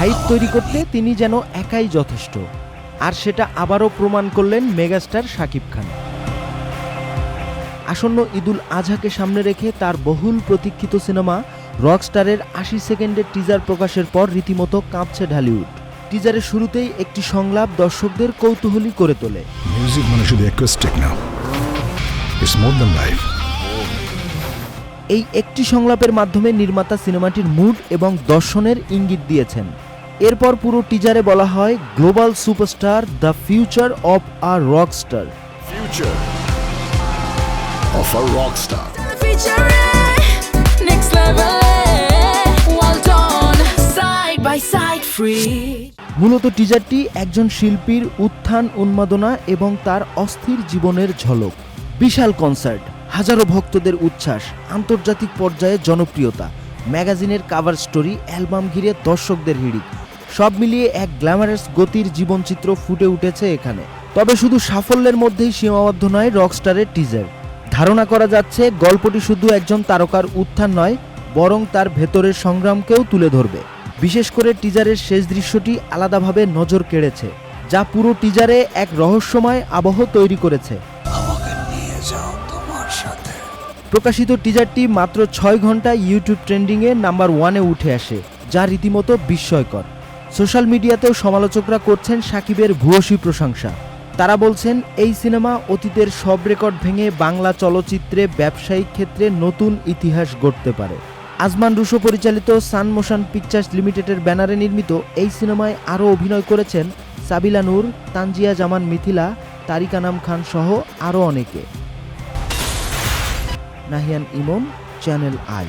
Hype তৈরি করতে তিনি যেন একাই যথেষ্ট, আর সেটা আবারও প্রমাণ করলেন মেগাস্টার শাকিব খান। আসন্ন ঈদুল আজহাকে সামনে রেখে তার বহুল প্রতীক্ষিত সিনেমা রকস্টারের ৮০ সেকেন্ডের টিজার প্রকাশের পর রীতিমতো কাঁপছে ঢালিউড। টিজারের শুরুতেই একটি সংলাপ দর্শকদের কৌতূহলী করে তোলে। মিউজিক মানে শুধু অ্যাকোস্টিক না, ইটস মোর দ্যান লাইফ। এই একটি সংলাপের মাধ্যমে নির্মাতা সিনেমাটির মুড এবং দর্শনের ইঙ্গিত দিয়েছেন। এরপর পুরো টিজারে বলা হয় global superstar, the future of a Rockstar. Future of a Rockstar. মূলত টিজারটি একজন শিল্পীর উত্থান, উন্মাদনা এবং তার অস্থির জীবনের ঝলক। বিশাল কনসার্ট, হাজারো ভক্তদের উচ্ছ্বাস, আন্তর্জাতিক পর্যায়ে জনপ্রিয়তা, ম্যাগাজিনের কাভার স্টোরি, অ্যালবাম ঘিরে দর্শকদের হিড়িক, সব মিলিয়ে এক গ্ল্যামারাস গতির জীবনচিত্র ফুটে উঠেছে এখানে। তবে শুধু সাফল্যের মধ্যেই সীমাবদ্ধ নয় রকস্টারের টিজার। ধারণা করা যাচ্ছে গল্পটি শুধু একজন তারকার উত্থান নয়, বরং তার ভেতরের সংগ্রামকেও তুলে ধরবে। বিশেষ করে টিজারের শেষ দৃশ্যটি আলাদাভাবে নজর কেড়েছে, যা পুরো টিজারে এক রহস্যময় আবহ তৈরি করেছে। প্রকাশিত টিজারটি মাত্র ৬ ঘন্টায় ইউটিউব ট্রেন্ডিংয়ে নাম্বার 1-এ উঠে আসে, যা রীতিমতো বিস্ময়কর। সোশ্যাল মিডিয়াতেও সমালোচকরা করছেন শাকিবের ভূয়সী প্রশংসা। তারা বলছেন এই সিনেমা অতীতের সব রেকর্ড ভেঙে বাংলা চলচ্চিত্রে ব্যবসায়িক ক্ষেত্রে নতুন ইতিহাস গড়তে পারে। আজমান রুশো পরিচালিত সান মোশন পিকচার্স লিমিটেডের ব্যানারে নির্মিত এই সিনেমায় আরও অভিনয় করেছেন সাবিলা নূর, তানজিয়া জামান মিথিলা, তারিক আনাম খান সহ আরও অনেকে। নাহিয়ান ইমন, চ্যানেল আই।